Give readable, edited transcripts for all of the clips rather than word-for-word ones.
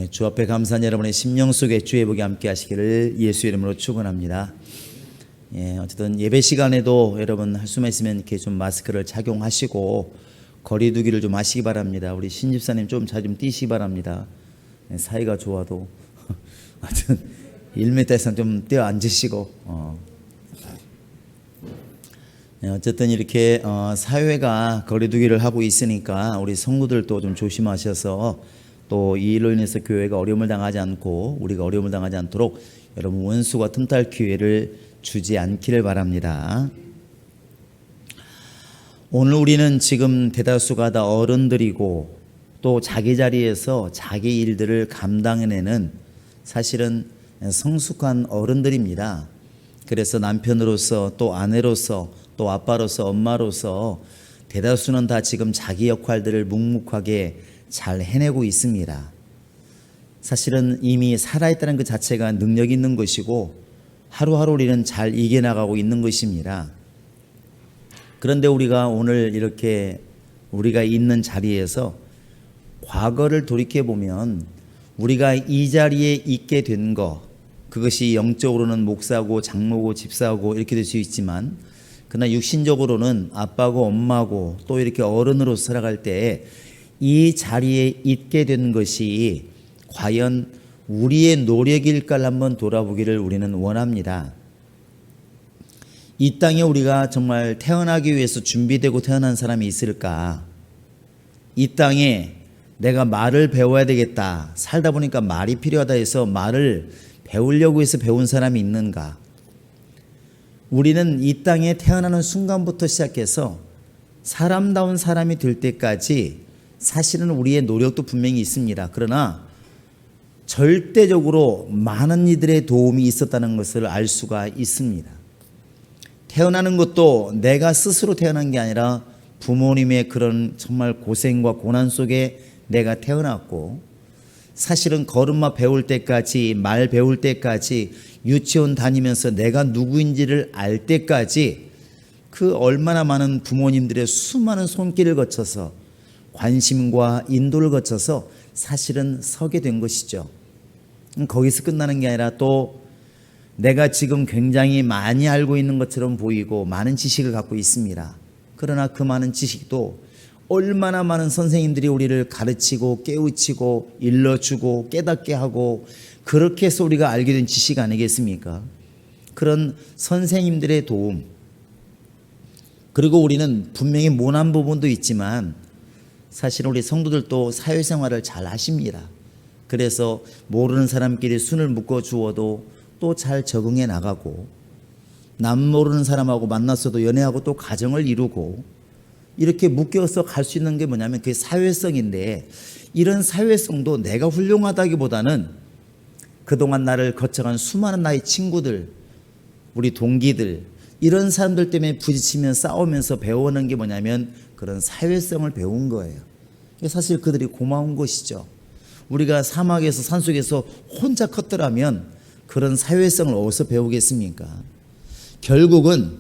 주 앞에 감사한 여러분의 심령 속에 주의 복이 함께 하시기를 예수 이름으로 축원합니다. 어쨌든 예배 시간에도 여러분 할 수만 있으면 이렇게 좀 마스크를 착용하시고 거리 두기를 좀 하시기 바랍니다. 우리 신집사님 좀 잘 좀 뛰시기 바랍니다. 사이가 좋아도 하여튼 1m 이상 좀 뛰어 앉으시고 어쨌든 이렇게 사회가 거리 두기를 하고 있으니까 우리 성도들도 좀 조심하셔서 또 이 일로 인해서 교회가 어려움을 당하지 않고 우리가 어려움을 당하지 않도록 여러분 원수가 틈탈 기회를 주지 않기를 바랍니다. 오늘 우리는 지금 대다수가 다 어른들이고 또 자기 자리에서 자기 일들을 감당해내는 사실은 성숙한 어른들입니다. 그래서 남편으로서 또 아내로서 또 아빠로서 엄마로서 대다수는 다 지금 자기 역할들을 묵묵하게 잘 해내고 있습니다. 사실은 이미 살아있다는 그 자체가 능력 있는 것이고 하루하루 우리는 잘 이겨나가고 있는 것입니다. 그런데 우리가 오늘 이렇게 우리가 있는 자리에서 과거를 돌이켜보면 우리가 이 자리에 있게 된 것, 그것이 영적으로는 목사고 장로고 집사고 이렇게 될 수 있지만 그러나 육신적으로는 아빠고 엄마고 또 이렇게 어른으로 살아갈 때 이 자리에 있게 된 것이 과연 우리의 노력일까를 한번 돌아보기를 우리는 원합니다. 이 땅에 우리가 정말 태어나기 위해서 준비되고 태어난 사람이 있을까? 이 땅에 내가 말을 배워야 되겠다. 살다 보니까 말이 필요하다 해서 말을 배우려고 해서 배운 사람이 있는가? 우리는 이 땅에 태어나는 순간부터 시작해서 사람다운 사람이 될 때까지 사실은 우리의 노력도 분명히 있습니다. 그러나 절대적으로 많은 이들의 도움이 있었다는 것을 알 수가 있습니다. 태어나는 것도 내가 스스로 태어난 게 아니라 부모님의 그런 정말 고생과 고난 속에 내가 태어났고 사실은 걸음마 배울 때까지 말 배울 때까지 유치원 다니면서 내가 누구인지를 알 때까지 그 얼마나 많은 부모님들의 수많은 손길을 거쳐서 관심과 인도를 거쳐서 사실은 서게 된 것이죠. 거기서 끝나는 게 아니라 또 내가 지금 굉장히 많이 알고 있는 것처럼 보이고 많은 지식을 갖고 있습니다. 그러나 그 많은 지식도 얼마나 많은 선생님들이 우리를 가르치고 깨우치고 일러주고 깨닫게 하고 그렇게 해서 우리가 알게 된 지식 아니겠습니까? 그런 선생님들의 도움, 그리고 우리는 분명히 모난 부분도 있지만 사실 우리 성도들도 사회생활을 잘 하십니다. 그래서 모르는 사람끼리 순을 묶어 주어도 또 잘 적응해 나가고 남 모르는 사람하고 만났어도 연애하고 또 가정을 이루고 이렇게 묶여서 갈 수 있는 게 뭐냐면 그게 사회성인데 이런 사회성도 내가 훌륭하다기보다는 그동안 나를 거쳐간 수많은 나의 친구들, 우리 동기들 이런 사람들 때문에 부딪히며 싸우면서 배워오는 게 뭐냐면 그런 사회성을 배운 거예요. 사실 그들이 고마운 것이죠. 우리가 사막에서 산속에서 혼자 컸더라면 그런 사회성을 어디서 배우겠습니까? 결국은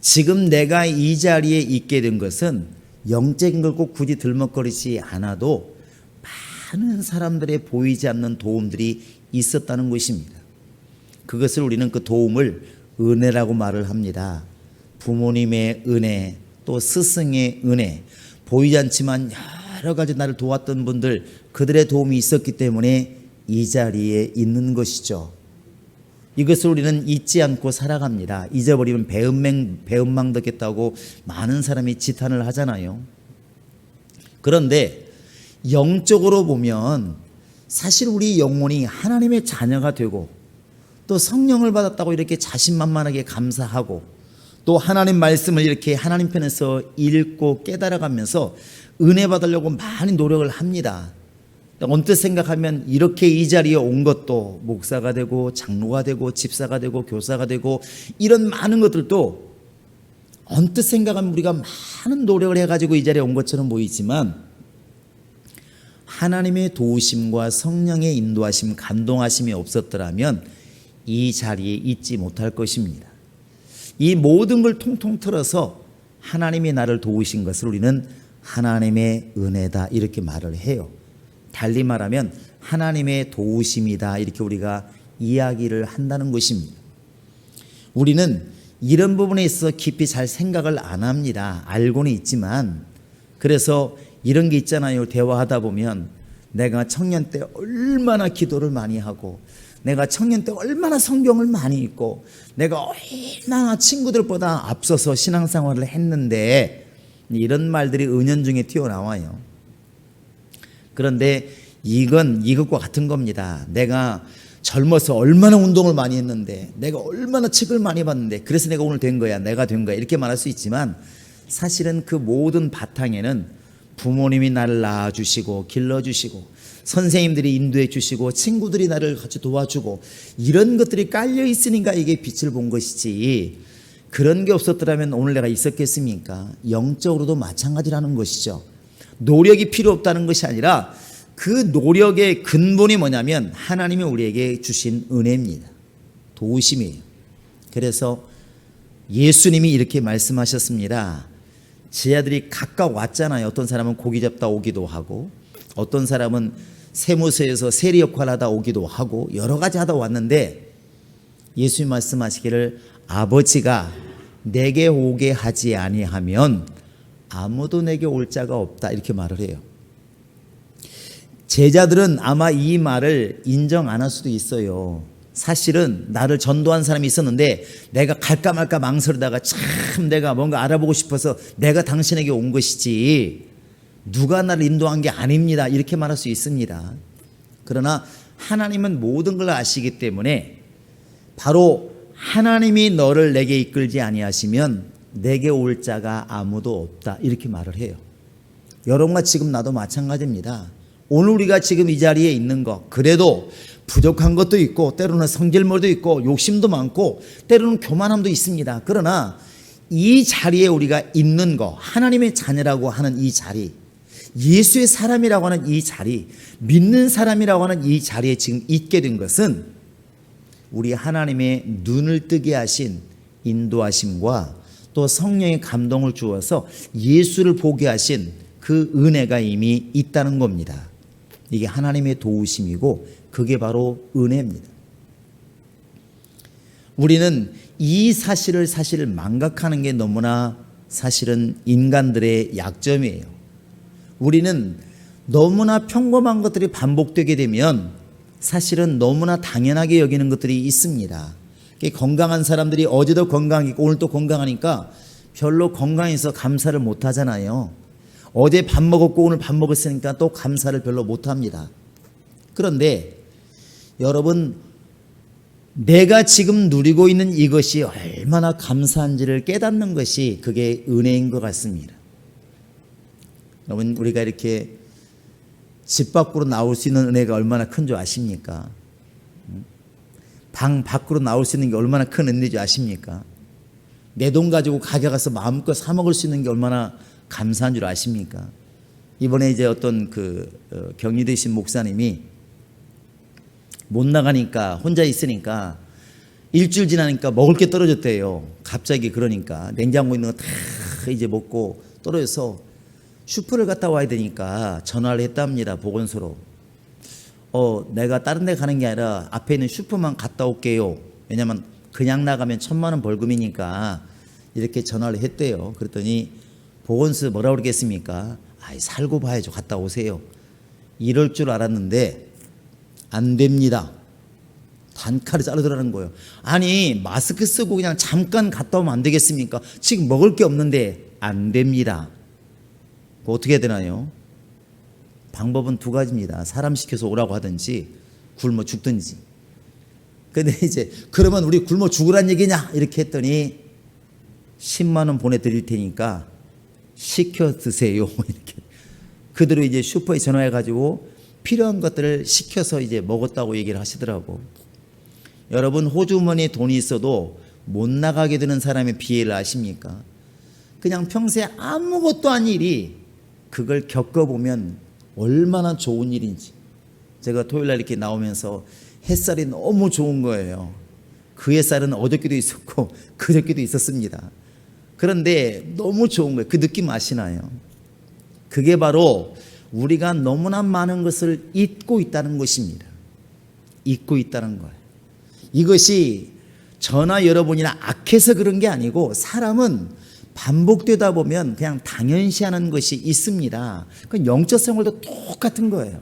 지금 내가 이 자리에 있게 된 것은 영적인 걸 꼭 굳이 들먹거리지 않아도 많은 사람들의 보이지 않는 도움들이 있었다는 것입니다. 그것을 우리는 그 도움을 은혜라고 말을 합니다. 부모님의 은혜, 또 스승의 은혜, 보이지 않지만 여러 가지 나를 도왔던 분들, 그들의 도움이 있었기 때문에 이 자리에 있는 것이죠. 이것을 우리는 잊지 않고 살아갑니다. 잊어버리면 배은망 듣겠다고 많은 사람이 지탄을 하잖아요. 그런데 영적으로 보면 사실 우리 영혼이 하나님의 자녀가 되고 또 성령을 받았다고 이렇게 자신만만하게 감사하고 또 하나님 말씀을 이렇게 하나님 편에서 읽고 깨달아가면서 은혜 받으려고 많이 노력을 합니다. 언뜻 생각하면 이렇게 이 자리에 온 것도 목사가 되고 장로가 되고 집사가 되고 교사가 되고 이런 많은 것들도 언뜻 생각하면 우리가 많은 노력을 해가지고 이 자리에 온 것처럼 보이지만 하나님의 도우심과 성령의 인도하심, 감동하심이 없었더라면 이 자리에 있지 못할 것입니다. 이 모든 걸 통통 틀어서 하나님이 나를 도우신 것을 우리는 하나님의 은혜다 이렇게 말을 해요. 달리 말하면 하나님의 도우심이다. 이렇게 우리가 이야기를 한다는 것입니다. 우리는 이런 부분에 있어서 깊이 잘 생각을 안 합니다. 알고는 있지만. 그래서 이런 게 있잖아요. 대화하다 보면 내가 청년 때 얼마나 기도를 많이 하고, 내가 청년 때 얼마나 성경을 많이 읽고, 내가 얼마나 친구들보다 앞서서 신앙생활을 했는데, 이런 말들이 은연중에 튀어나와요. 그런데 이건 이것과 같은 겁니다. 내가 젊어서 얼마나 운동을 많이 했는데, 내가 얼마나 책을 많이 봤는데, 그래서 내가 오늘 된 거야, 내가 된 거야, 이렇게 말할 수 있지만, 사실은 그 모든 바탕에는 부모님이 나를 낳아주시고 길러주시고 선생님들이 인도해 주시고 친구들이 나를 같이 도와주고 이런 것들이 깔려 있으니까 이게 빛을 본 것이지, 그런 게 없었더라면 오늘 내가 있었겠습니까? 영적으로도 마찬가지라는 것이죠. 노력이 필요 없다는 것이 아니라 그 노력의 근본이 뭐냐면 하나님이 우리에게 주신 은혜입니다. 도우심이에요. 그래서 예수님이 이렇게 말씀하셨습니다. 제 아들이 각각 왔잖아요. 어떤 사람은 고기 잡다 오기도 하고, 어떤 사람은 세무서에서 세리 역할을 하다 오기도 하고, 여러 가지 하다 왔는데 예수님 말씀하시기를 아버지가 내게 오게 하지 아니하면 아무도 내게 올 자가 없다, 이렇게 말을 해요. 제자들은 아마 이 말을 인정 안 할 수도 있어요. 사실은 나를 전도한 사람이 있었는데 내가 갈까 말까 망설이다가 참 내가 뭔가 알아보고 싶어서 내가 당신에게 온 것이지 누가 나를 인도한 게 아닙니다, 이렇게 말할 수 있습니다. 그러나 하나님은 모든 걸 아시기 때문에 바로 하나님이 너를 내게 이끌지 아니하시면 내게 올 자가 아무도 없다, 이렇게 말을 해요. 여러분과 지금 나도 마찬가지입니다. 오늘 우리가 지금 이 자리에 있는 것, 그래도 부족한 것도 있고 때로는 성질머리도 있고 욕심도 많고 때로는 교만함도 있습니다. 그러나 이 자리에 우리가 있는 것, 하나님의 자녀라고 하는 이 자리, 예수의 사람이라고 하는 이 자리, 믿는 사람이라고 하는 이 자리에 지금 있게 된 것은 우리 하나님의 눈을 뜨게 하신 인도하심과 또 성령의 감동을 주어서 예수를 보게 하신 그 은혜가 이미 있다는 겁니다. 이게 하나님의 도우심이고 그게 바로 은혜입니다. 우리는 이 사실을 망각하는 게 너무나 사실은 인간들의 약점이에요. 우리는 너무나 평범한 것들이 반복되게 되면 사실은 너무나 당연하게 여기는 것들이 있습니다. 건강한 사람들이 어제도 건강했고 오늘 또 건강하니까 별로 건강해서 감사를 못 하잖아요. 어제 밥 먹었고 오늘 밥 먹었으니까 또 감사를 별로 못 합니다. 그런데 여러분, 내가 지금 누리고 있는 이것이 얼마나 감사한지를 깨닫는 것이 그게 은혜인 것 같습니다. 여러분, 우리가 이렇게 집 밖으로 나올 수 있는 은혜가 얼마나 큰 줄 아십니까? 방 밖으로 나올 수 있는 게 얼마나 큰 은혜인 줄 아십니까? 내 돈 가지고 가게 가서 마음껏 사 먹을 수 있는 게 얼마나 감사한 줄 아십니까? 이번에 이제 어떤 격리되신 목사님이 못 나가니까 혼자 있으니까 일주일 지나니까 먹을 게 떨어졌대요. 갑자기. 그러니까 냉장고에 있는 거 다 이제 먹고 떨어져서 슈퍼를 갔다 와야 되니까 전화를 했답니다, 보건소로. 내가 다른 데 가는 게 아니라 앞에 있는 슈퍼만 갔다 올게요. 왜냐면 그냥 나가면 1,000만 원 벌금이니까 이렇게 전화를 했대요. 그랬더니 보건소 뭐라고 그러겠습니까? 살고 봐야죠, 갔다 오세요. 이럴 줄 알았는데 안 됩니다. 단칼에 자르더라는 거예요. 아니, 마스크 쓰고 그냥 잠깐 갔다 오면 안 되겠습니까? 지금 먹을 게 없는데. 안 됩니다. 어떻게 해야 되나요? 방법은 두 가지입니다. 사람 시켜서 오라고 하든지 굶어 죽든지. 근데 이제 그러면 우리 굶어 죽으란 얘기냐 이렇게 했더니 10만 원 보내드릴 테니까 시켜 드세요 이렇게. 그대로 이제 슈퍼에 전화해가지고 필요한 것들을 시켜서 이제 먹었다고 얘기를 하시더라고. 여러분, 호주머니에 돈이 있어도 못 나가게 되는 사람의 비애를 아십니까? 그냥 평소에 아무것도 아닌 일이 그걸 겪어보면 얼마나 좋은 일인지. 제가 토요일날 이렇게 나오면서 햇살이 너무 좋은 거예요. 그 햇살은 어저께도 있었고 그저께도 있었습니다. 그런데 너무 좋은 거예요. 그 느낌 아시나요? 그게 바로 우리가 너무나 많은 것을 잊고 있다는 것입니다. 잊고 있다는 거예요. 이것이 저나 여러분이나 악해서 그런 게 아니고 사람은 반복되다 보면 그냥 당연시하는 것이 있습니다. 그 영적 생활도 똑같은 거예요.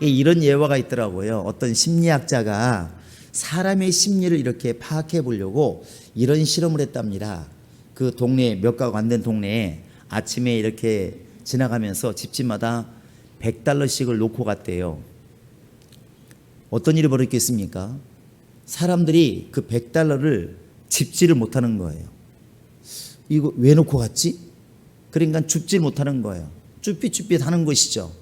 이런 예화가 있더라고요. 어떤 심리학자가 사람의 심리를 이렇게 파악해 보려고 이런 실험을 했답니다. 그 동네, 몇 가구 안 된 동네에 아침에 이렇게 지나가면서 집집마다 $100씩을 놓고 갔대요. 어떤 일이 벌어졌겠습니까? 사람들이 그 $100를 집지를 못하는 거예요. 이거 왜 놓고 갔지? 그러니까 줍질 못하는 거예요. 쭈삣쭈삣 하는 것이죠.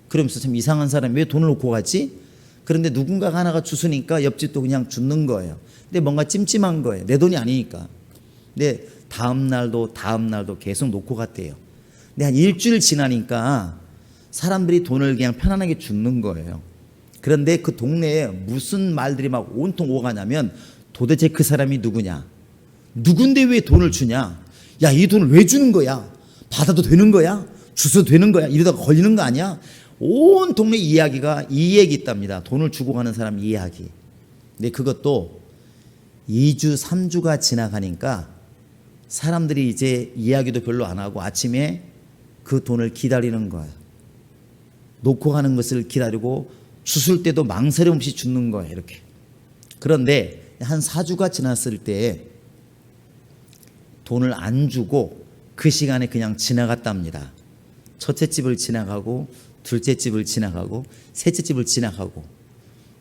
그러면서 참 이상한 사람이 왜 돈을 놓고 갔지? 그런데 누군가가 하나가 주스니까 옆집도 그냥 줍는 거예요. 근데 뭔가 찜찜한 거예요. 내 돈이 아니니까. 근데 다음 날도 계속 놓고 갔대요. 근데 한 일주일 지나니까 사람들이 돈을 그냥 편안하게 줍는 거예요. 그런데 그 동네에 무슨 말들이 막 온통 오가냐면 도대체 그 사람이 누구냐? 누군데 왜 돈을 주냐? 야, 이 돈을 왜 주는 거야? 받아도 되는 거야? 주셔도 되는 거야? 이러다가 걸리는 거 아니야? 온 동네 이야기가 이 얘기 있답니다. 돈을 주고 가는 사람 이야기. 근데 그것도 2주, 3주가 지나가니까 사람들이 이제 이야기도 별로 안 하고 아침에 그 돈을 기다리는 거예요. 놓고 가는 것을 기다리고 주술 때도 망설임 없이 주는 거예요. 이렇게. 그런데 한 4주가 지났을 때 돈을 안 주고 그 시간에 그냥 지나갔답니다. 첫째 집을 지나가고 둘째 집을 지나가고 셋째 집을 지나가고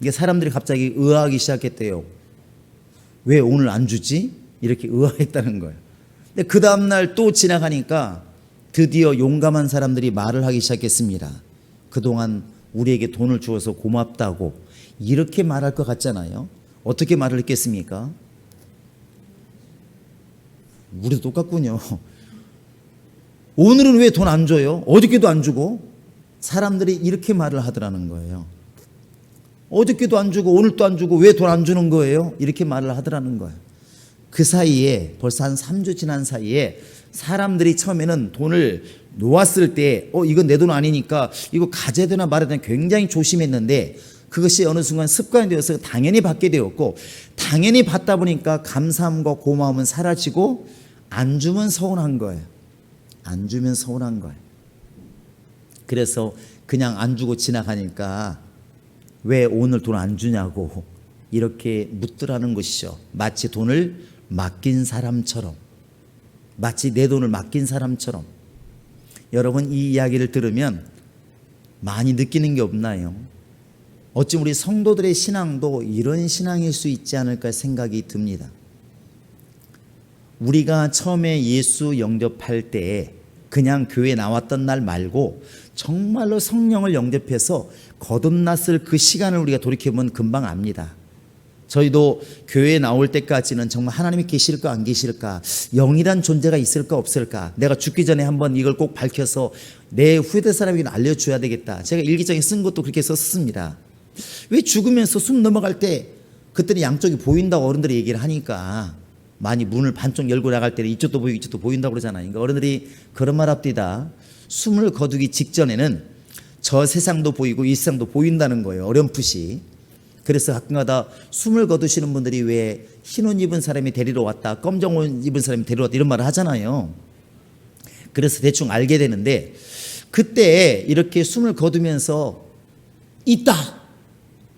이게 사람들이 갑자기 의아하기 시작했대요. 왜 오늘 안 주지? 이렇게 의아했다는 거예요. 근데 그 다음날 또 지나가니까 드디어 용감한 사람들이 말을 하기 시작했습니다. 그동안 우리에게 돈을 주어서 고맙다고 이렇게 말할 것 같잖아요. 어떻게 말을 했겠습니까? 우리도 똑같군요. 오늘은 왜 돈 안 줘요? 어저께도 안 주고. 사람들이 이렇게 말을 하더라는 거예요. 어저께도 안 주고 오늘도 안 주고 왜 돈 안 주는 거예요? 이렇게 말을 하더라는 거예요. 그 사이에 벌써 한 3주 지난 사이에 사람들이 처음에는 돈을 놓았을 때 이건 내 돈 아니니까 이거 가져야 되나 말아야 되나 굉장히 조심했는데 그것이 어느 순간 습관이 되어서 당연히 받게 되었고 당연히 받다 보니까 감사함과 고마움은 사라지고 안 주면 서운한 거예요. 안 주면 서운한 거예요. 그래서 그냥 안 주고 지나가니까 왜 오늘 돈 안 주냐고 이렇게 묻더라는 것이죠. 마치 돈을 맡긴 사람처럼, 마치 내 돈을 맡긴 사람처럼. 여러분 이 이야기를 들으면 많이 느끼는 게 없나요? 어찌 우리 성도들의 신앙도 이런 신앙일 수 있지 않을까 생각이 듭니다. 우리가 처음에 예수 영접할 때 그냥 교회 나왔던 날 말고 정말로 성령을 영접해서 거듭났을 그 시간을 우리가 돌이켜보면 금방 압니다. 저희도 교회에 나올 때까지는 정말 하나님이 계실까 안 계실까, 영이란 존재가 있을까 없을까, 내가 죽기 전에 한번 이걸 꼭 밝혀서 내 후대들 사람에게 알려줘야 되겠다. 제가 일기장에 쓴 것도 그렇게 썼습니다. 왜 죽으면서 숨 넘어갈 때 그때는 양쪽이 보인다고 어른들이 얘기를 하니까 많이 문을 반쪽 열고 나갈 때는 이쪽도 보이고 이쪽도 보인다고 그러잖아요. 그러니까 어른들이 그런 말 합디다. 숨을 거두기 직전에는 저 세상도 보이고 이 세상도 보인다는 거예요. 어렴풋이. 그래서 가끔가다 숨을 거두시는 분들이 왜 흰 옷 입은 사람이 데리러 왔다, 검정 옷 입은 사람이 데리러 왔다 이런 말을 하잖아요. 그래서 대충 알게 되는데 그때 이렇게 숨을 거두면서 있다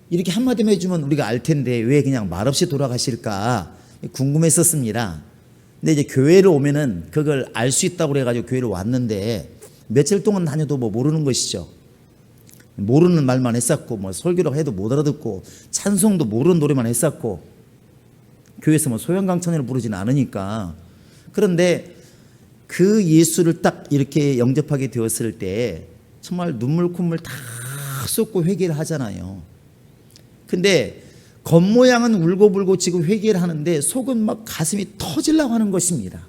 이렇게 한마디만 해주면 우리가 알 텐데 왜 그냥 말없이 돌아가실까 궁금했었습니다. 근데 이제 교회를 오면은 그걸 알 수 있다고 그래가지고 교회를 왔는데 며칠 동안 다녀도 뭐 모르는 것이죠. 모르는 말만 했었고 뭐 설교라고 해도 못 알아듣고 찬송도 모르는 노래만 했었고 교회에서 뭐 소형강찬회를 부르지는 않으니까. 그런데 그 예수를 딱 이렇게 영접하게 되었을 때 정말 눈물 콧물 다 쏟고 회개를 하잖아요. 근데 겉모양은 울고불고 지금 회개를 하는데 속은 막 가슴이 터지려고 하는 것입니다.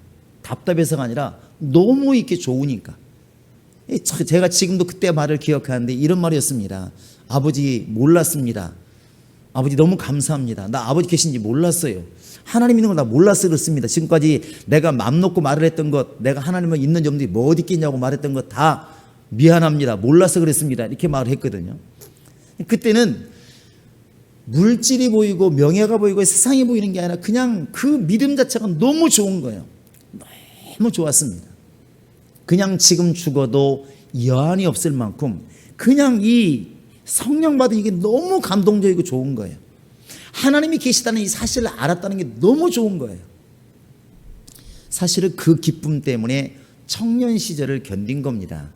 답답해서가 아니라 너무 이렇게 좋으니까. 제가 지금도 그때 말을 기억하는데 이런 말이었습니다. 아버지 몰랐습니다. 아버지 너무 감사합니다. 나 아버지 계신지 몰랐어요. 하나님 있는 걸 나 몰라서 그렇습니다. 지금까지 내가 맘 놓고 말을 했던 것, 내가 하나님은 있는지 없는지 뭐 어디 있겠냐고 말했던 것 다 미안합니다. 몰라서 그랬습니다. 이렇게 말을 했거든요. 그때는 물질이 보이고 명예가 보이고 세상이 보이는 게 아니라 그냥 그 믿음 자체가 너무 좋은 거예요. 너무 좋았습니다. 그냥 지금 죽어도 여한이 없을 만큼 그냥 이 성령 받은 이게 너무 감동적이고 좋은 거예요. 하나님이 계시다는 이 사실을 알았다는 게 너무 좋은 거예요. 사실은 그 기쁨 때문에 청년 시절을 견딘 겁니다.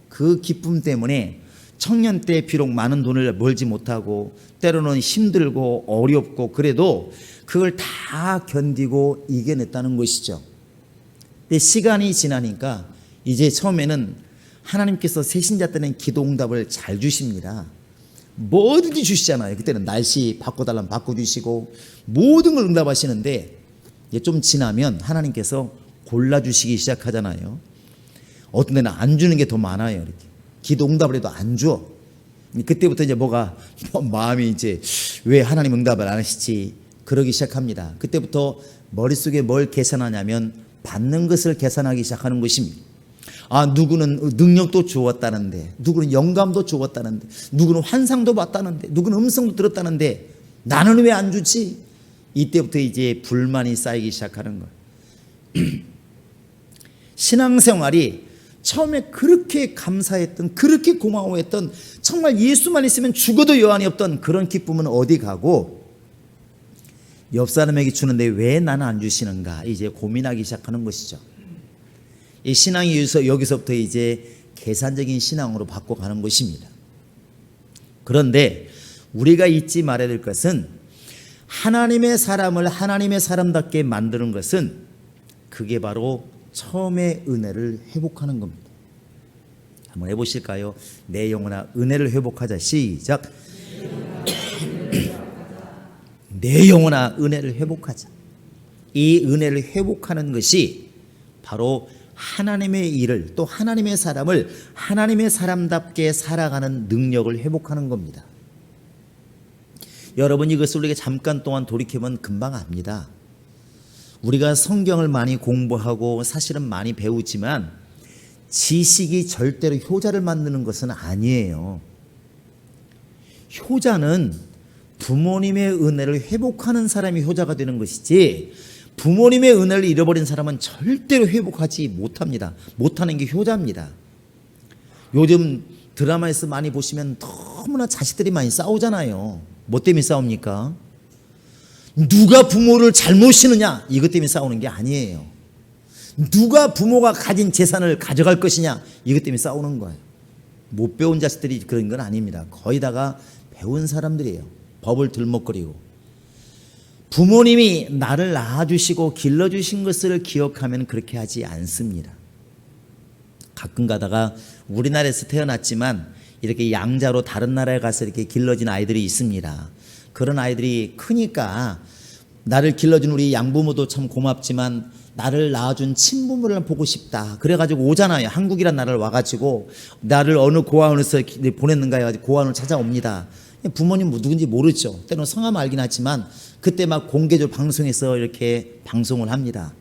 그 기쁨 때문에 청년 때 비록 많은 돈을 벌지 못하고 때로는 힘들고 어렵고 그래도 그걸 다 견디고 이겨냈다는 것이죠. 근데 시간이 지나니까 이제 처음에는 하나님께서 새신자 때는 기도 응답을 잘 주십니다. 뭐든지 주시잖아요. 그때는 날씨 바꿔달라면 바꿔주시고 모든 걸 응답하시는데 이제 좀 지나면 하나님께서 골라주시기 시작하잖아요. 어떤 데는 안 주는 게 더 많아요. 이렇게 기도 응답을 해도 안 줘. 그때부터 이제 마음이 이제 왜 하나님 응답을 안 하시지 그러기 시작합니다. 그때부터 머릿속에 뭘 계산하냐면 받는 것을 계산하기 시작하는 것입니다. 아, 누구는 능력도 주었다는데, 누구는 영감도 주었다는데, 누구는 환상도 봤다는데, 누구는 음성도 들었다는데 나는 왜 안 주지? 이때부터 이제 불만이 쌓이기 시작하는 거예요. 신앙생활이 처음에 그렇게 감사했던, 그렇게 고마워했던, 정말 예수만 있으면 죽어도 여한이 없던 그런 기쁨은 어디 가고 옆 사람에게 주는데 왜 나는 안 주시는가 이제 고민하기 시작하는 것이죠. 이 신앙이 여기서부터 이제 계산적인 신앙으로 바꿔가는 것입니다. 그런데 우리가 잊지 말아야 될 것은 하나님의 사람을 하나님의 사람답게 만드는 것은 그게 바로 처음의 은혜를 회복하는 겁니다. 한번 해보실까요? 내 영혼아 은혜를 회복하자. 시작. 내 영혼아 은혜를 회복하자. 이 은혜를 회복하는 것이 바로 하나님의 일을 또 하나님의 사람을 하나님의 사람답게 살아가는 능력을 회복하는 겁니다. 여러분 이것을 우리가 잠깐 동안 돌이켜보면 금방 압니다. 우리가 성경을 많이 공부하고 사실은 많이 배우지만 지식이 절대로 효자를 만드는 것은 아니에요. 효자는 부모님의 은혜를 회복하는 사람이 효자가 되는 것이지 부모님의 은혜를 잃어버린 사람은 절대로 회복하지 못합니다. 못하는 게 효자입니다. 요즘 드라마에서 많이 보시면 너무나 자식들이 많이 싸우잖아요. 뭐 때문에 싸웁니까? 누가 부모를 잘 모시느냐 이것 때문에 싸우는 게 아니에요. 누가 부모가 가진 재산을 가져갈 것이냐 이것 때문에 싸우는 거예요. 못 배운 자식들이 그런 건 아닙니다. 거의 다가 배운 사람들이에요. 법을 들먹거리고. 부모님이 나를 낳아주시고 길러주신 것을 기억하면 그렇게 하지 않습니다. 가끔 가다가 우리나라에서 태어났지만 이렇게 양자로 다른 나라에 가서 이렇게 길러진 아이들이 있습니다. 그런 아이들이 크니까 나를 길러준 우리 양부모도 참 고맙지만 나를 낳아준 친부모를 보고 싶다. 그래가지고 오잖아요. 한국이란 나라를 와가지고 나를 어느 고아원에서 보냈는가 해가지고 고아원을 찾아옵니다. 부모님 누군지 모르죠. 때로는 성함 알긴 하지만 그때 막 공개적으로 방송에서 이렇게 방송을 합니다.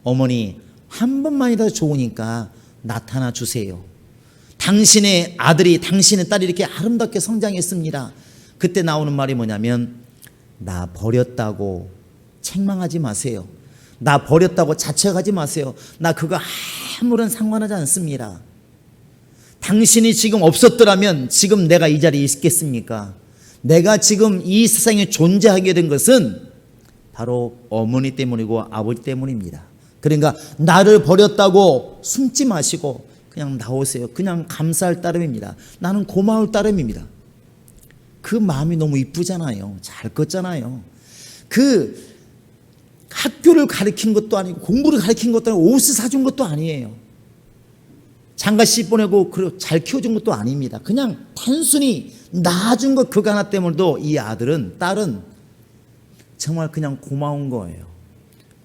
어머니 한 번만이라도 좋으니까 나타나 주세요. 당신의 아들이 당신의 딸이 이렇게 아름답게 성장했습니다. 그때 나오는 말이 뭐냐면 나 버렸다고 책망하지 마세요. 나 버렸다고 자책하지 마세요. 나 그거 아무런 상관하지 않습니다. 당신이 지금 없었더라면 지금 내가 이 자리에 있겠습니까? 내가 지금 이 세상에 존재하게 된 것은 바로 어머니 때문이고 아버지 때문입니다. 그러니까 나를 버렸다고 숨지 마시고 그냥 나오세요. 그냥 감사할 따름입니다. 나는 고마울 따름입니다. 그 마음이 너무 이쁘잖아요. 잘 컸잖아요. 그 학교를 가르친 것도 아니고 공부를 가르친 것도 아니고 옷을 사준 것도 아니에요. 장가씨 보내고 잘 키워준 것도 아닙니다. 그냥 단순히 낳아준 것 그거 하나 때문에도 이 아들은 딸은 정말 그냥 고마운 거예요.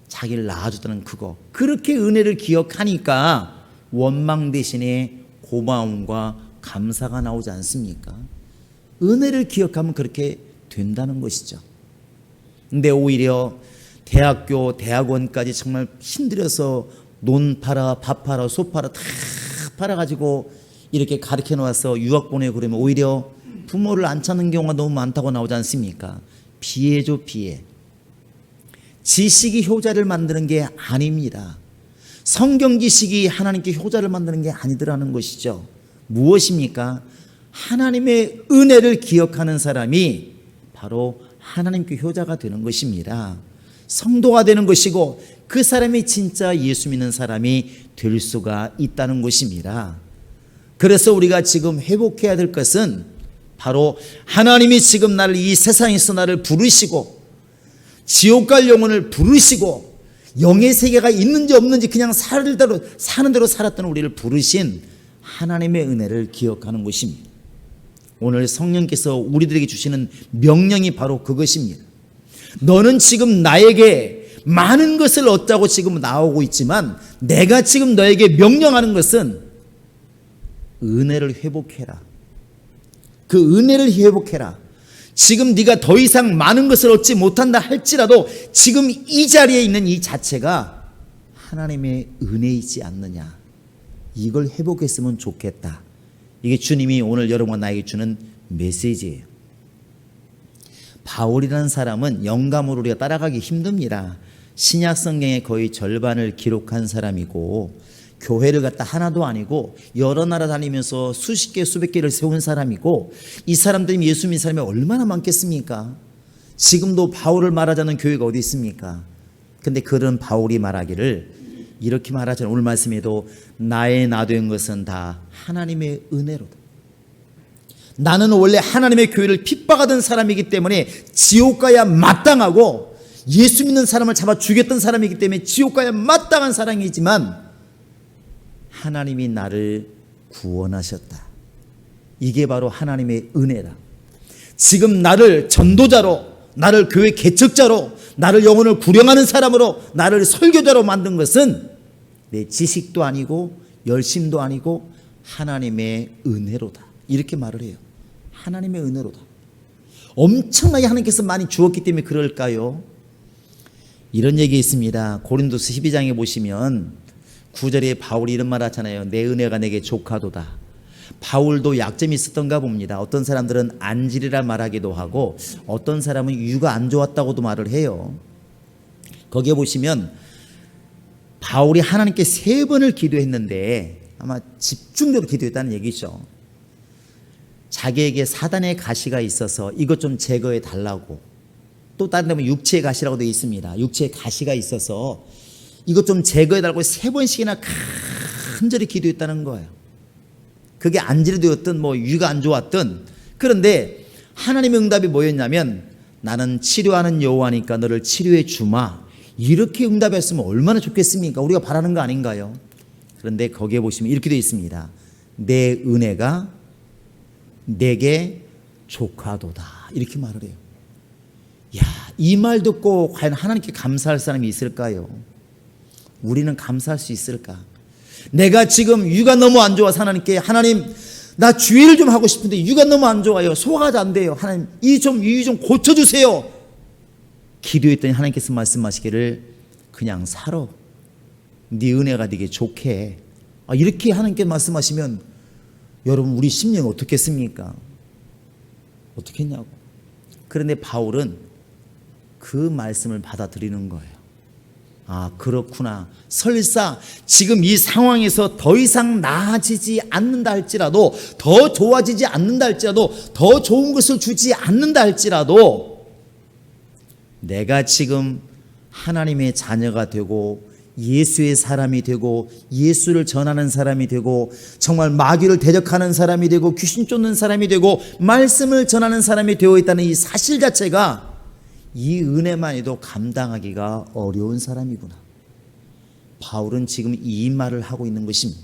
자기를 낳아줬다는 그거. 그렇게 은혜를 기억하니까 원망 대신에 고마움과 감사가 나오지 않습니까? 은혜를 기억하면 그렇게 된다는 것이죠. 근데 오히려 대학교, 대학원까지 정말 힘들어서 논 팔아, 밥 팔아, 소 팔아 다 팔아가지고 이렇게 가르쳐 놓아서 유학 보내고 그러면 오히려 부모를 안 찾는 경우가 너무 많다고 나오지 않습니까? 비애죠, 비애. 지식이 효자를 만드는 게 아닙니다. 성경 지식이 하나님께 효자를 만드는 게 아니더라는 것이죠. 무엇입니까? 하나님의 은혜를 기억하는 사람이 바로 하나님께 효자가 되는 것입니다. 성도가 되는 것이고 그 사람이 진짜 예수 믿는 사람이 될 수가 있다는 것입니다. 그래서 우리가 지금 회복해야 될 것은 바로 하나님이 지금 나를 이 세상에서 나를 부르시고 지옥 갈 영혼을 부르시고 영의 세계가 있는지 없는지 그냥 사는 대로 살았던 우리를 부르신 하나님의 은혜를 기억하는 것입니다. 오늘 성령께서 우리들에게 주시는 명령이 바로 그것입니다. 너는 지금 나에게 많은 것을 얻자고 지금 나오고 있지만 내가 지금 너에게 명령하는 것은 은혜를 회복해라. 그 은혜를 회복해라. 지금 네가 더 이상 많은 것을 얻지 못한다 할지라도 지금 이 자리에 있는 이 자체가 하나님의 은혜이지 않느냐. 이걸 회복했으면 좋겠다. 이게 주님이 오늘 여러분과 나에게 주는 메시지예요. 바울이라는 사람은 영감으로 우리가 따라가기 힘듭니다. 신약 성경의 거의 절반을 기록한 사람이고 교회를 갖다 하나도 아니고 여러 나라 다니면서 수십 개 수백 개를 세운 사람이고 이 사람들이 예수 믿는 사람이 얼마나 많겠습니까? 지금도 바울을 말하자는 교회가 어디 있습니까? 근데 그런 바울이 말하기를 이렇게 말하잖아요. 오늘 말씀에도 나의 나된 것은 다 하나님의 은혜로다. 나는 원래 하나님의 교회를 핍박하던 사람이기 때문에 지옥 가야 마땅하고 예수 믿는 사람을 잡아 죽였던 사람이기 때문에 지옥 가야 마땅한 사람이지만 하나님이 나를 구원하셨다. 이게 바로 하나님의 은혜다. 지금 나를 전도자로, 나를 교회 개척자로, 나를 영혼을 구령하는 사람으로, 나를 설교자로 만든 것은 내 지식도 아니고 열심도 아니고 하나님의 은혜로다. 이렇게 말을 해요. 하나님의 은혜로다. 엄청나게 하나님께서 많이 주었기 때문에 그럴까요? 이런 얘기 있습니다. 고린도서 12장에 보시면 9절에 바울이 이런 말 하잖아요. 내 은혜가 내게 족하도다. 바울도 약점이 있었던가 봅니다. 어떤 사람들은 안질이라 말하기도 하고 어떤 사람은 유가 안 좋았다고도 말을 해요. 거기에 보시면 바울이 하나님께 3번을 기도했는데 아마 집중적으로 기도했다는 얘기죠. 자기에게 사단의 가시가 있어서 이것 좀 제거해 달라고. 또 다른 데는 육체의 가시라고 되어 있습니다. 육체의 가시가 있어서 이것 좀 제거해 달라고 3번씩이나 간절히 기도했다는 거예요. 그게 안질이 되었든 뭐 유가 안 좋았든. 그런데 하나님의 응답이 뭐였냐면 나는 치료하는 여호와니까 너를 치료해 주마. 이렇게 응답했으면 얼마나 좋겠습니까? 우리가 바라는 거 아닌가요? 그런데 거기에 보시면 이렇게 되어 있습니다. 내 은혜가 내게 족하도다. 이렇게 말을 해요. 야, 이 말 듣고 과연 하나님께 감사할 사람이 있을까요? 우리는 감사할 수 있을까? 내가 지금 유가 너무 안 좋아서 하나님께 하나님 나 주의를 좀 하고 싶은데 유가 너무 안 좋아요. 소화가 안 돼요. 하나님 유 좀 고쳐주세요. 기도했더니 하나님께서 말씀하시기를 그냥 살아. 네 은혜가 네게 좋게. 이렇게 하나님께 말씀하시면 여러분 우리 심령이 어떻겠습니까? 어떻겠냐고. 그런데 바울은 그 말씀을 받아들이는 거예요. 아, 그렇구나. 설사 지금 이 상황에서 더 이상 나아지지 않는다 할지라도, 더 좋아지지 않는다 할지라도, 더 좋은 것을 주지 않는다 할지라도 내가 지금 하나님의 자녀가 되고 예수의 사람이 되고 예수를 전하는 사람이 되고 정말 마귀를 대적하는 사람이 되고 귀신 쫓는 사람이 되고 말씀을 전하는 사람이 되어 있다는 이 사실 자체가 이 은혜만해도 감당하기가 어려운 사람이구나. 바울은 지금 이 말을 하고 있는 것입니다.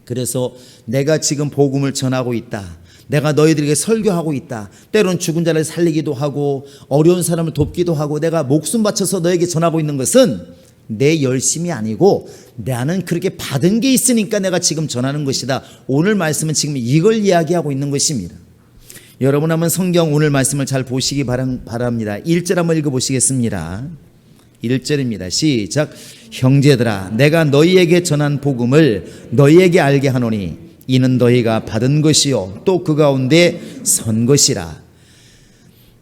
그래서 내가 지금 복음을 전하고 있다. 내가 너희들에게 설교하고 있다. 때로는 죽은 자를 살리기도 하고 어려운 사람을 돕기도 하고 내가 목숨 바쳐서 너에게 전하고 있는 것은 내 열심이 아니고 나는 그렇게 받은 게 있으니까 내가 지금 전하는 것이다. 오늘 말씀은 지금 이걸 이야기하고 있는 것입니다. 여러분 한번 성경 오늘 말씀을 잘 보시기 바랍니다. 1절 한번 읽어보시겠습니다. 1절입니다. 시작. 형제들아 내가 너희에게 전한 복음을 너희에게 알게 하노니 이는 너희가 받은 것이요 또 그 가운데 선 것이라.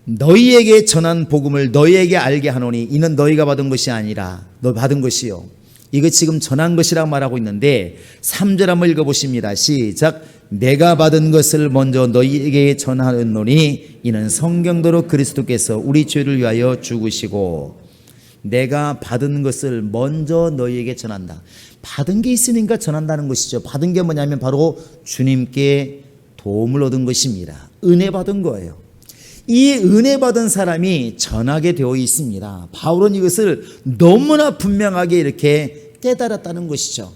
너희에게 전한 복음을 너희에게 알게 하노니 이는 너희가 받은 것이 아니라 너 받은 것이요. 이거 지금 전한 것이라고 말하고 있는데 3절 한번 읽어보십니다. 시작. 내가 받은 것을 먼저 너희에게 전하노니 이는 성경대로 그리스도께서 우리 죄를 위하여 죽으시고. 내가 받은 것을 먼저 너희에게 전한다. 받은 게 있으니까 전한다는 것이죠. 받은 게 뭐냐면 바로 주님께 도움을 얻은 것입니다. 은혜 받은 거예요. 이 은혜 받은 사람이 전하게 되어 있습니다. 바울은 이것을 너무나 분명하게 이렇게 깨달았다는 것이죠.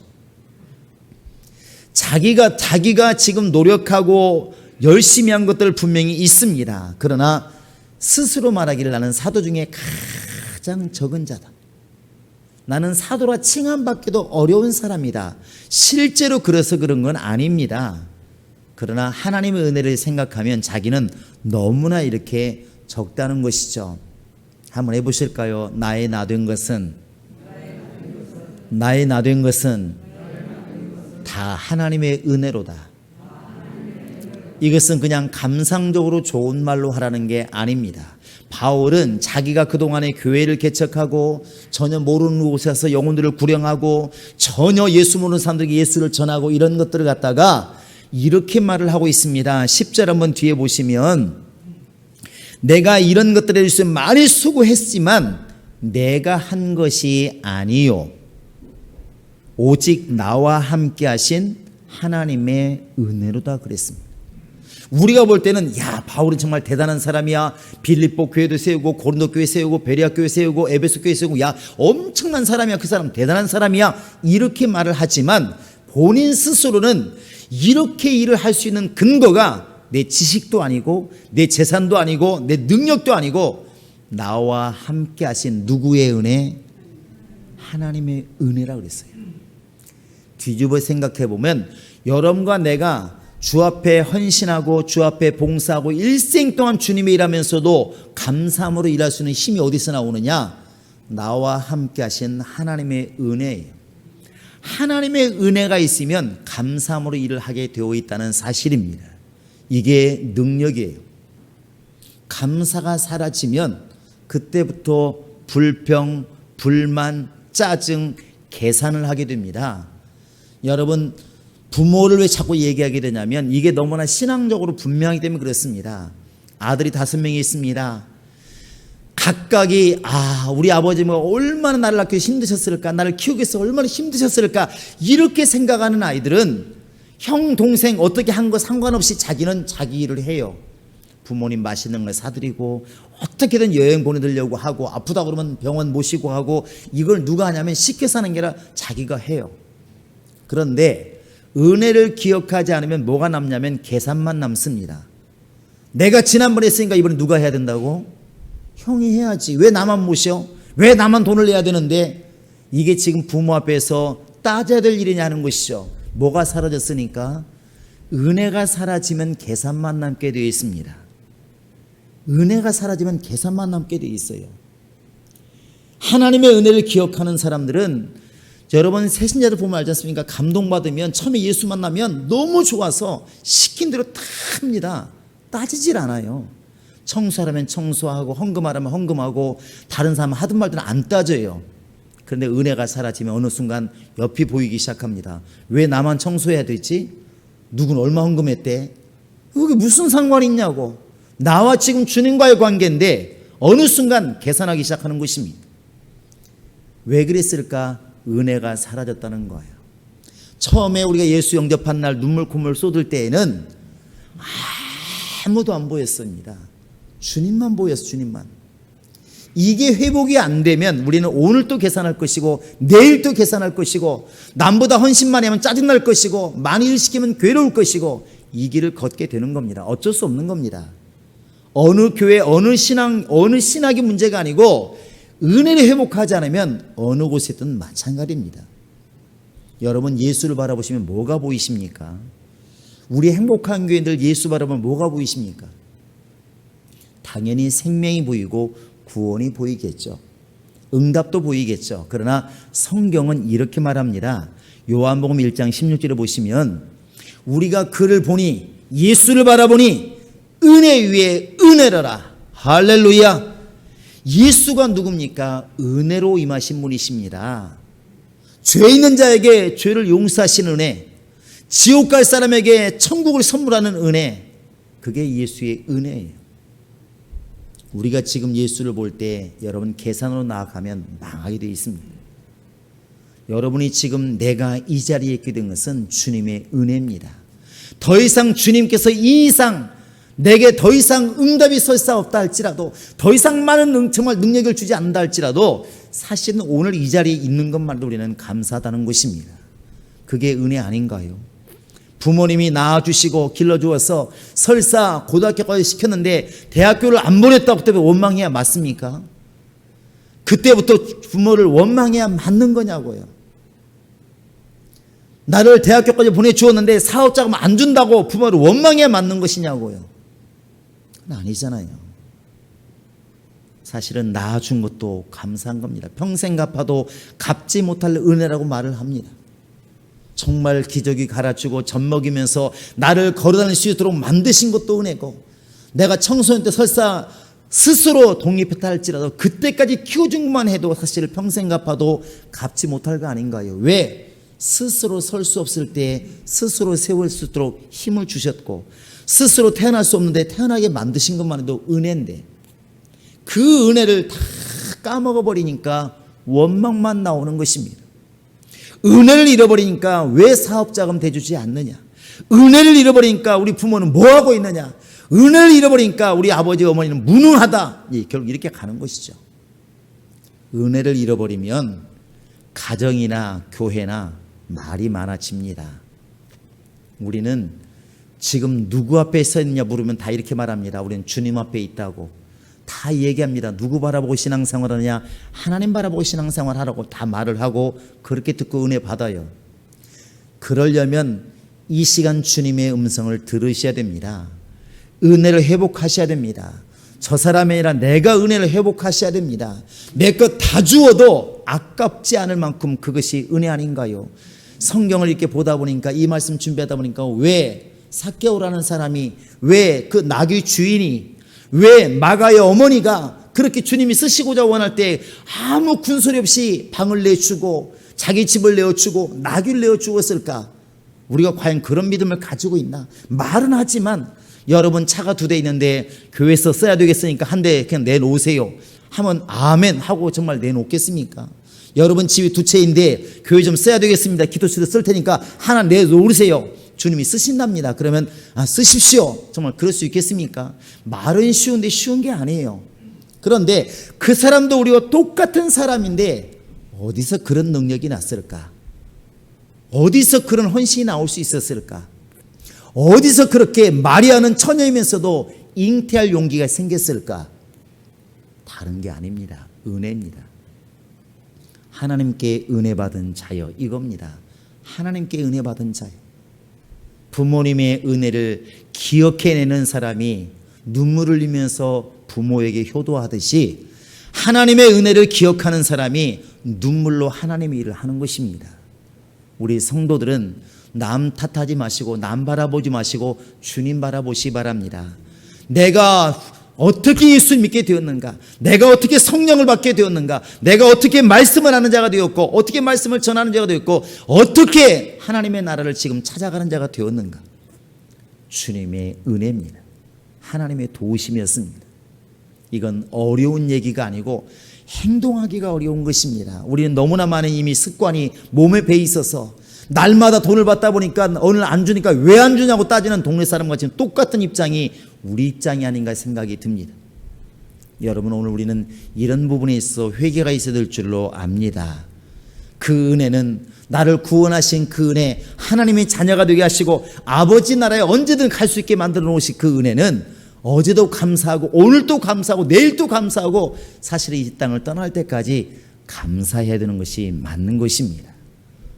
자기가 지금 노력하고 열심히 한 것들 분명히 있습니다. 그러나 스스로 말하기를 나는 사도 중에 가장 적은 자다. 나는 사도라 칭함받기도 어려운 사람이다. 실제로 그래서 그런 건 아닙니다. 그러나 하나님의 은혜를 생각하면 자기는 너무나 이렇게 적다는 것이죠. 한번 해보실까요? 나의 나된 것은 다 하나님의 은혜로다. 이것은 그냥 감상적으로 좋은 말로 하라는 게 아닙니다. 바울은 자기가 그동안에 교회를 개척하고 전혀 모르는 곳에서 영혼들을 구령하고 전혀 예수 모르는 사람들에게 예수를 전하고 이런 것들을 갖다가 이렇게 말을 하고 있습니다. 10절 한번 뒤에 보시면 내가 이런 것들에 대해서 많이 수고했지만 내가 한 것이 아니요 오직 나와 함께 하신 하나님의 은혜로다 그랬습니다. 우리가 볼 때는 야 바울은 정말 대단한 사람이야. 빌립보 교회도 세우고 고린도 교회 세우고 베레아 교회 세우고 에베소 교회 세우고 야 엄청난 사람이야. 그 사람 대단한 사람이야. 이렇게 말을 하지만 본인 스스로는 이렇게 일을 할 수 있는 근거가 내 지식도 아니고 내 재산도 아니고 내 능력도 아니고 나와 함께 하신 누구의 은혜? 하나님의 은혜라고 그랬어요. 뒤집어 생각해 보면 여러분과 내가 주 앞에 헌신하고 주 앞에 봉사하고 일생 동안 주님의 일하면서도 감사함으로 일할 수 있는 힘이 어디서 나오느냐? 나와 함께 하신 하나님의 은혜예요. 하나님의 은혜가 있으면 감사함으로 일을 하게 되어 있다는 사실입니다. 이게 능력이에요. 감사가 사라지면 그때부터 불평, 불만, 짜증, 계산을 하게 됩니다. 여러분 부모를 왜 자꾸 얘기하게 되냐면 이게 너무나 신앙적으로 분명하기 때문에 그렇습니다. 아들이 5명이 있습니다. 각각이 우리 아버지가 얼마나 나를 낳기 힘드셨을까, 나를 키우기 위해서 얼마나 힘드셨을까 이렇게 생각하는 아이들은 형 동생 어떻게 한 거 상관없이 자기는 자기 일을 해요. 부모님 맛있는 걸 사드리고 어떻게든 여행 보내드리려고 하고 아프다 그러면 병원 모시고 하고 이걸 누가 하냐면 시켜서 하는 게 아니라 자기가 해요. 그런데 은혜를 기억하지 않으면 뭐가 남냐면 계산만 남습니다. 내가 지난번에 했으니까 이번에 누가 해야 된다고? 형이 해야지. 왜 나만 모셔? 왜 나만 돈을 내야 되는데? 이게 지금 부모 앞에서 따져야 될 일이냐 하는 것이죠. 뭐가 사라졌으니까? 은혜가 사라지면 계산만 남게 되어 있습니다. 은혜가 사라지면 계산만 남게 되어 있어요. 하나님의 은혜를 기억하는 사람들은 여러분 새신자들 보면 알지 않습니까? 감동받으면 처음에 예수 만나면 너무 좋아서 시킨 대로 다 합니다. 따지질 않아요. 청소하라면 청소하고 헌금하라면 헌금하고 다른 사람 하든 말든 안 따져요. 그런데 은혜가 사라지면 어느 순간 옆이 보이기 시작합니다. 왜 나만 청소해야 되지? 누군 얼마 헌금했대? 그게 무슨 상관이 있냐고. 나와 지금 주님과의 관계인데 어느 순간 계산하기 시작하는 것입니다. 왜 그랬을까? 은혜가 사라졌다는 거예요. 처음에 우리가 예수 영접한 날 눈물 콧물 쏟을 때에는 아무도 안 보였습니다. 주님만 보였어. 주님만. 이게 회복이 안 되면 우리는 오늘 또 계산할 것이고 내일 또 계산할 것이고 남보다 헌신 많이 하면 짜증날 것이고 많이 일 시키면 괴로울 것이고 이 길을 걷게 되는 겁니다. 어쩔 수 없는 겁니다. 어느 교회 어느 신학이 문제가 아니고 은혜를 회복하지 않으면 어느 곳에든 마찬가지입니다. 여러분 예수를 바라보시면 뭐가 보이십니까? 우리 행복한 교회들 예수 바라보면 뭐가 보이십니까? 당연히 생명이 보이고 구원이 보이겠죠. 응답도 보이겠죠. 그러나 성경은 이렇게 말합니다. 요한복음 1장 16절에 보시면 우리가 그를 보니 예수를 바라보니 은혜 위에 은혜로라. 할렐루야. 예수가 누굽니까? 은혜로 임하신 분이십니다. 죄 있는 자에게 죄를 용서하시는 은혜, 지옥 갈 사람에게 천국을 선물하는 은혜, 그게 예수의 은혜예요. 우리가 지금 예수를 볼 때 여러분 계산으로 나아가면 망하게 되어 있습니다. 여러분이 지금 내가 이 자리에 있게 된 것은 주님의 은혜입니다. 더 이상 주님께서 이 이상 내게 더 이상 응답이 설사 없다 할지라도, 더 이상 많은 정말 능력을 주지 않는다 할지라도 사실은 오늘 이 자리에 있는 것만으로 우리는 감사하다는 것입니다. 그게 은혜 아닌가요? 부모님이 낳아주시고 길러주어서 설사 고등학교까지 시켰는데 대학교를 안 보냈다고 때문에 원망해야 맞습니까? 그때부터 부모를 원망해야 맞는 거냐고요. 나를 대학교까지 보내주었는데 사업자금 안 준다고 부모를 원망해야 맞는 것이냐고요. 그건 아니잖아요. 사실은 낳아준 것도 감사한 겁니다. 평생 갚아도 갚지 못할 은혜라고 말을 합니다. 정말 기저귀 갈아주고 젖 먹이면서 나를 걸어다닐 수 있도록 만드신 것도 은혜고, 내가 청소년 때 설사 스스로 독립했다 할지라도 그때까지 키워준 것만 해도 사실 평생 갚아도 갚지 못할 거 아닌가요? 왜? 스스로 설 수 없을 때 스스로 세울 수 있도록 힘을 주셨고, 스스로 태어날 수 없는데 태어나게 만드신 것만 해도 은혜인데, 그 은혜를 다 까먹어버리니까 원망만 나오는 것입니다. 은혜를 잃어버리니까 왜 사업자금 대주지 않느냐? 은혜를 잃어버리니까 우리 부모는 뭐하고 있느냐? 은혜를 잃어버리니까 우리 아버지 어머니는 무능하다. 결국 이렇게 가는 것이죠. 은혜를 잃어버리면 가정이나 교회나 말이 많아집니다. 우리는 지금 누구 앞에 서 있느냐 물으면 다 이렇게 말합니다. 우리는 주님 앞에 있다고 다 얘기합니다. 누구 바라보고 신앙생활 하느냐? 하나님 바라보고 신앙생활 하라고 다 말을 하고 그렇게 듣고 은혜 받아요. 그러려면 이 시간 주님의 음성을 들으셔야 됩니다. 은혜를 회복하셔야 됩니다. 저 사람이 아니라 내가 은혜를 회복하셔야 됩니다. 내 것 다 주어도 아깝지 않을 만큼 그것이 은혜 아닌가요? 성경을 이렇게 보다 보니까, 이 말씀 준비하다 보니까 왜 삭개오라는 사람이, 왜 그 나귀 주인이, 왜 마가의 어머니가 그렇게 주님이 쓰시고자 원할 때 아무 군소리 없이 방을 내주고 자기 집을 내어주고 나귀를 내어주었을까? 우리가 과연 그런 믿음을 가지고 있나? 말은 하지만 여러분 차가 2대 있는데 교회에서 써야 되겠으니까 한 대 그냥 내놓으세요 하면 아멘 하고 정말 내놓겠습니까? 여러분 집이 2채인데 교회 좀 써야 되겠습니다. 기도실에 쓸 테니까 하나 내놓으세요. 주님이 쓰신답니다. 그러면 쓰십시오. 정말 그럴 수 있겠습니까? 말은 쉬운데 쉬운 게 아니에요. 그런데 그 사람도 우리와 똑같은 사람인데 어디서 그런 능력이 났을까? 어디서 그런 헌신이 나올 수 있었을까? 어디서 그렇게 마리아는 처녀이면서도 잉태할 용기가 생겼을까? 다른 게 아닙니다. 은혜입니다. 하나님께 은혜 받은 자여, 이겁니다. 하나님께 은혜 받은 자여. 부모님의 은혜를 기억해내는 사람이 눈물을 흘리면서 부모에게 효도하듯이 하나님의 은혜를 기억하는 사람이 눈물로 하나님의 일을 하는 것입니다. 우리 성도들은 남 탓하지 마시고 남 바라보지 마시고 주님 바라보시 바랍니다. 내가 어떻게 예수 믿게 되었는가? 내가 어떻게 성령을 받게 되었는가? 내가 어떻게 말씀을 하는 자가 되었고, 어떻게 말씀을 전하는 자가 되었고, 어떻게 하나님의 나라를 지금 찾아가는 자가 되었는가? 주님의 은혜입니다. 하나님의 도우심이었습니다. 이건 어려운 얘기가 아니고 행동하기가 어려운 것입니다. 우리는 너무나 많은 이미 습관이 몸에 배 있어서 날마다 돈을 받다 보니까 오늘 안 주니까 왜 안 주냐고 따지는 동네 사람과 지금 똑같은 입장이 우리 입장이 아닌가 생각이 듭니다. 여러분, 오늘 우리는 이런 부분에 있어 회개가 있어야 될 줄로 압니다. 그 은혜는, 나를 구원하신 그 은혜, 하나님의 자녀가 되게 하시고 아버지 나라에 언제든 갈 수 있게 만들어 놓으신 그 은혜는 어제도 감사하고 오늘도 감사하고 내일도 감사하고 사실 이 땅을 떠날 때까지 감사해야 되는 것이 맞는 것입니다.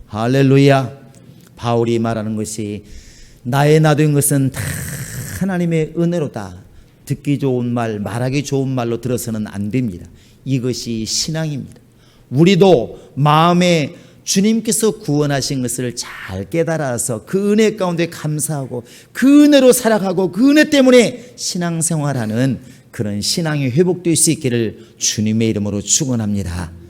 할렐루야. 바울이 말하는 것이, 나의 나된 것은 다 하나님의 은혜로다. 듣기 좋은 말, 말하기 좋은 말로 들어서는 안 됩니다. 이것이 신앙입니다. 우리도 마음에 주님께서 구원하신 것을 잘 깨달아서 그 은혜 가운데 감사하고 그 은혜로 살아가고 그 은혜 때문에 신앙생활하는 그런 신앙이 회복될 수 있기를 주님의 이름으로 축원합니다.